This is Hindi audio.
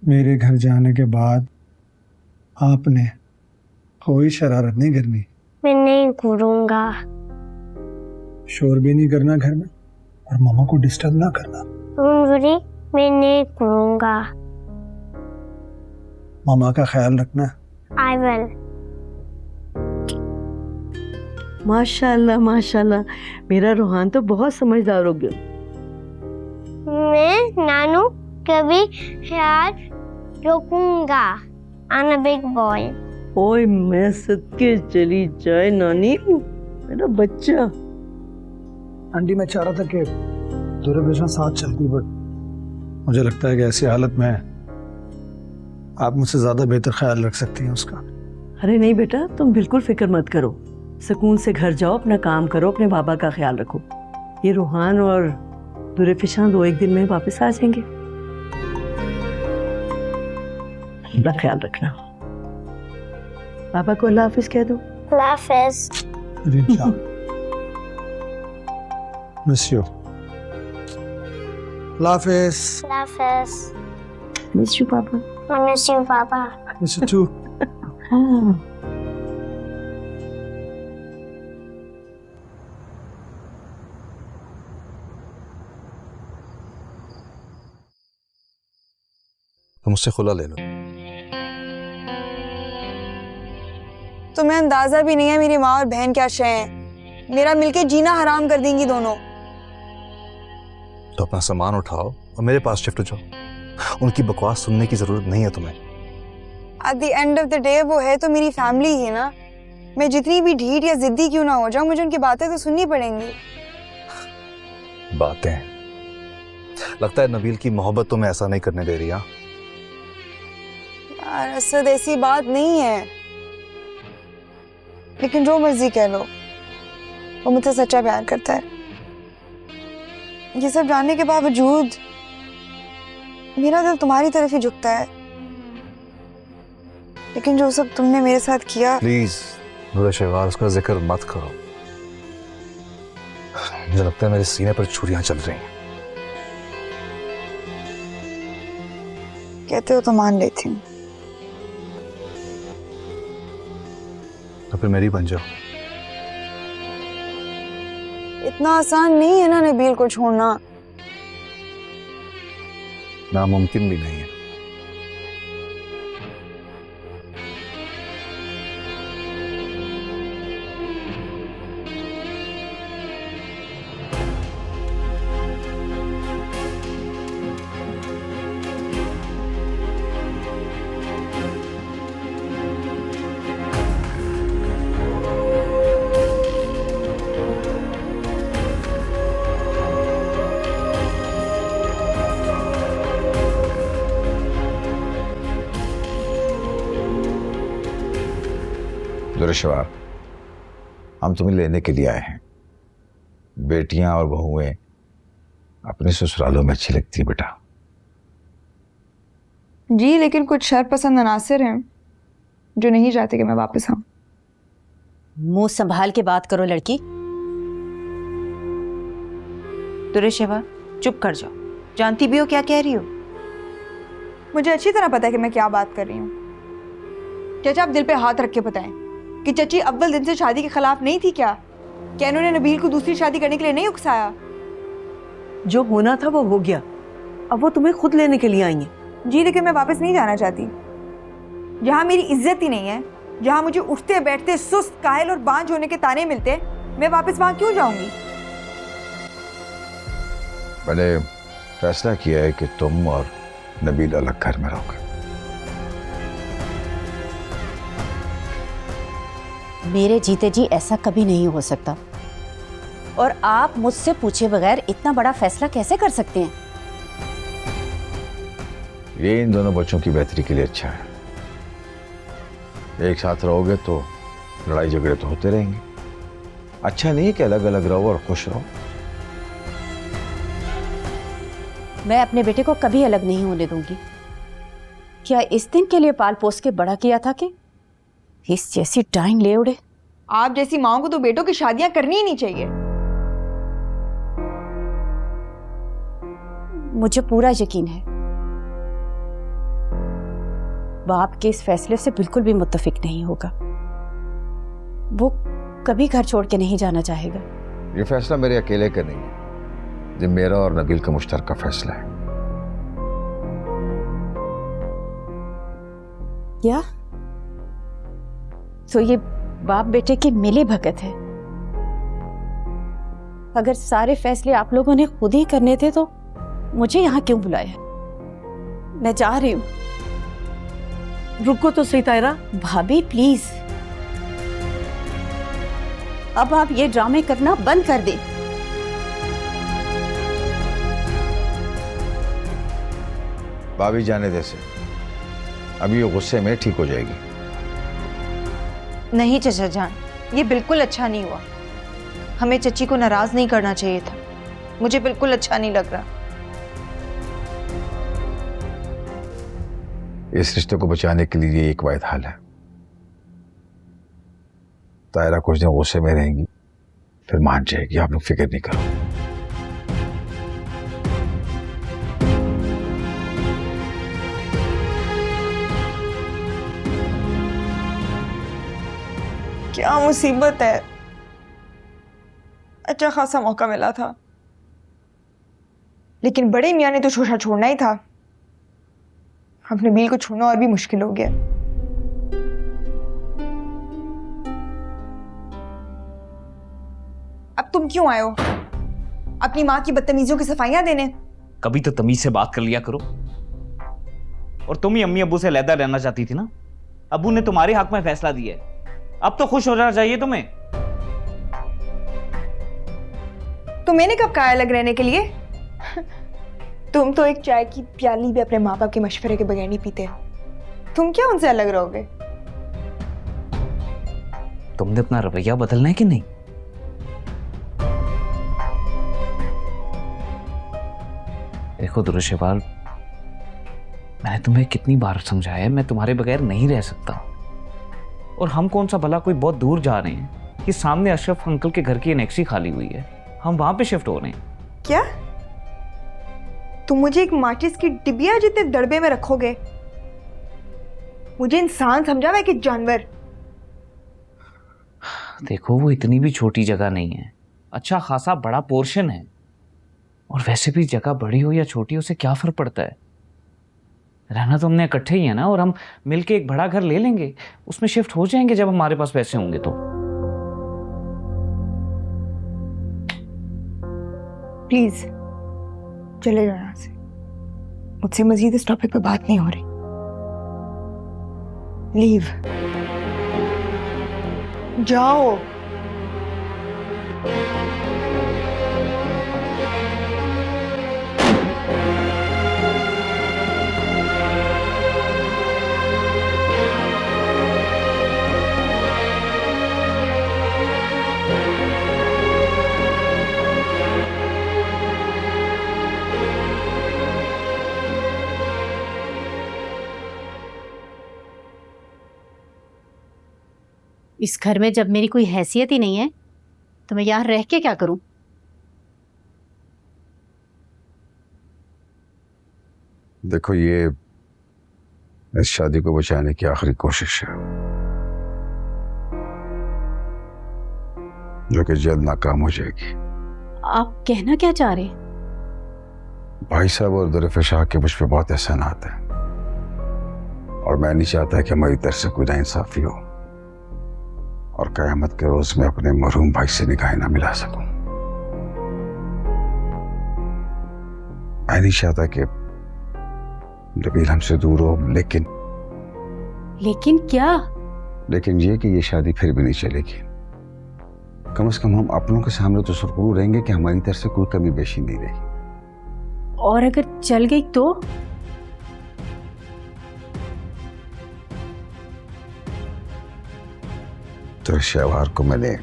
मेरे घर जाने के बाद आपने कोई शरारत नहीं करनी। मैं नहीं करूँगा। शोर भी नहीं करना घर में और मामा को डिस्टर्ब ना करना। मैं नहीं करूँगा। मामा का ख्याल रखना। I will. माशाल्लाह माशाल्लाह, मेरा रूहान तो बहुत समझदार हो गया। मैं नानू कभी ख्याल रखूंगा। I'm a big boy. ओए मैं सदके चली जाए नानी, मेरा बच्चा। आंटी मैं चाह रहा था कि दूरदर्शन साथ चलती, बट मुझे लगता है कि ऐसी हालत में आप मुझसे ज्यादा बेहतर ख्याल रख सकती हैं उसका। अरे नहीं बेटा, तुम बिल्कुल फिक्र मत करो, सुकून से घर जाओ, अपना काम करो, अपने बाबा का ख्याल रखो। ये रूहान और दुरेफिशान 2-1 दिन में वापस आ जाएंगे। अपना ख्याल रखना। पापा को अल्लाह हाफिज कह दो। अल्लाह हाफिज। Miss you. अल्लाह हाफिज। अल्लाह हाफिज। Miss you papa. I miss you, Papa. Miss you too. हाँ। तो मुझसे खुला ले लो। तुम्हें अंदाजा भी नहीं है मेरी माँ और बहन क्या शय हैं। मेरा मिलके जीना हराम कर देंगी दोनों। तो अपना सामान उठाओ और मेरे पास शिफ्ट हो जाओ। उनकी बकवास सुनने की जरूरत नहीं है तुम्हें। At the end of the day वो है तो मेरी फैमिली ही ना। मैं जितनी भी ढीठ या जिद्दी क्यों ना हो जाऊं, मुझे उनकी बातें तो सुननी पड़ेंगी। बातें? लगता है नबील की मोहब्बत तुम्हें ऐसा नहीं करने दे रही। हाँ यार असद ऐसी बात नहीं है, लेकिन जो मर्जी कह लो वो मुझसे सच्चा प्यार करता है। ये सब जानने के बावजूद मेरा दिल तुम्हारी तरफ ही झुकता है। लेकिन जो सब तुमने मेरे साथ किया। प्लीज नूर शहवार उसका जिक्र मत करो। मुझे लगता है मेरे सीने पर छुरियां चल रही हैं। कहते हो तो मान लेती हूँ। तो फिर मेरी बन जाओ। इतना आसान नहीं है ना नबील को छोड़ना। नामुमकिन भी नहीं है। दुरेशवार, हम तुम्हें लेने के लिए आए हैं। बेटियां और बहुएं अपने ससुरालों में अच्छी लगती है बेटा। जी लेकिन कुछ शरपसंद अनासिर हैं जो नहीं चाहते कि मैं वापस आऊं। मुंह संभाल के बात करो लड़की। दुरेशवा चुप कर जाओ, जानती भी हो क्या कह रही हो। मुझे अच्छी तरह पता है कि मैं क्या बात कर रही हूँ। चाचा आप दिल पे हाथ रख के बताएं कि चची अव्वल दिन से शादी के खिलाफ नहीं थी क्या? क्या इन्होंने नबील को दूसरी शादी करने के लिए नहीं उकसाया? जो होना था वो हो गया, अब वो तुम्हें खुद लेने के लिए आई हैं। जी लेकिन मैं वापस नहीं जाना चाहती। जहाँ मेरी इज्जत ही नहीं है, जहाँ मुझे उठते बैठते सुस्त कायल और बांझ होने के ताने मिलते, मैं वापस वहाँ क्यों जाऊंगी? मैंने फैसला किया है कि तुम और नबील अलग घर में रहोगे। मेरे जीते जी ऐसा कभी नहीं हो सकता, और आप मुझसे पूछे बगैर इतना बड़ा फैसला कैसे कर सकते हैं। ये इन दोनों बच्चों की बेहतरी के लिए अच्छा है। एक साथ रहोगे तो लड़ाई झगड़े तो होते रहेंगे। अच्छा नहीं है कि अलग अलग रहो और खुश रहो। मैं अपने बेटे को कभी अलग नहीं होने दूंगी। क्या इस दिन के लिए पाल पोस के बड़ा किया था कि इस जैसी डाइंग ले उड़े। आप जैसी माओ को तो बेटों की शादियां करनी ही नहीं चाहिए। मुझे पूरा यकीन है बाप के इस फैसले से बिल्कुल भी मुत्तफिक नहीं होगा। वो कभी घर छोड़ के नहीं जाना चाहेगा। ये फैसला मेरे अकेले का नहीं है, ये मेरा और नबील का मुश्तरका फैसला है। क्या? तो ये बाप बेटे की मिली भगत है। अगर सारे फैसले आप लोगों ने खुद ही करने थे तो मुझे यहाँ क्यों बुलाया? मैं जा रही हूँ। रुको तो सही तायरा। भाभी प्लीज, अब आप ये ड्रामे करना बंद कर दें। भाभी जाने दे से, अभी ये गुस्से में ठीक हो जाएगी। नहीं चचा जान, ये बिल्कुल अच्छा नहीं हुआ। हमें चची को नाराज नहीं करना चाहिए था। मुझे बिल्कुल अच्छा नहीं लग रहा। इस रिश्ते को बचाने के लिए ये एक वाहिद हल है। तायरा कुछ दिन गुस्से में रहेंगी, फिर मान जाएगी। आप लोग फिक्र नहीं करो। क्या मुसीबत है। अच्छा खासा मौका मिला था, लेकिन बड़े मियाँ ने तो शोशा छोड़ना ही था। अब नबील को छोड़ना और भी मुश्किल हो गया। अब तुम क्यों आए हो? अपनी माँ की बदतमीजियों की सफाइयां देने? कभी तो तमीज से बात कर लिया करो। और तुम ही अम्मी अब्बू से अलहदा रहना चाहती थी ना। अब्बू ने तुम्हारे हक में फैसला दिया है, अब तो खुश हो जाना चाहिए तुम्हें। तो मैंने कब कहा अलग रहने के लिए? तुम तो एक चाय की प्याली भी अपने माँ बाप के मशवरे के बगैर नहीं पीते। तुम क्या उनसे अलग रहोगे? तुमने अपना रवैया बदलना है कि नहीं? देखो दुरुशेवाल, मैंने तुम्हें कितनी बार समझाया है, मैं तुम्हारे बगैर नहीं रह सकता। और हम कौन सा भला कोई बहुत दूर जा रहे हैं कि सामने अशरफ अंकल के घर की एनेक्सी खाली हुई है, हम वहां पे शिफ्ट हो रहे हैं। क्या तुम मुझे एक माचिस की डिबिया जितने दड़बे में रखोगे? मुझे इंसान समझा हुआ है कि जानवर? देखो वो इतनी भी छोटी जगह नहीं है, अच्छा खासा बड़ा पोर्शन है। और वैसे भी जगह बड़ी हो या छोटी हो, उससे क्या फर्क पड़ता है? रहना तो हमने इकट्ठे ही है ना, और हम मिलके एक बड़ा घर ले लेंगे, उसमें शिफ्ट हो जाएंगे जब हमारे पास पैसे होंगे तो। प्लीज चले जाओ यहाँ से। मुझसे मजीद इस टॉपिक पे बात नहीं हो रही। लीव, जाओ। इस घर में जब मेरी कोई हैसियत ही नहीं है तो मैं यहाँ रह के क्या करूं? देखो, ये इस शादी को बचाने की आखिरी कोशिश है, जो कि जल्द नाकाम हो जाएगी। आप कहना क्या चाह रहे? भाई साहब और दुरफिशाह के मुझ पे बहुत एहसानात है, और मैं नहीं चाहता कि हमारी तरफ से कोई नाइंसाफी हो और कयामत के रोज में अपने मरहूम भाई से निगाहें ना मिला सकूं। मैं नहीं चाहता कि नबील हमसे दूर हो, लेकिन क्या? लेकिन ये कि ये शादी फिर भी नहीं चलेगी। कम से कम हम अपनों के सामने तो सुरखरू रहेंगे कि हमारी तरफ से कोई कमी बेशी नहीं रही। और अगर चल गई तो? तो शहवार को मैंने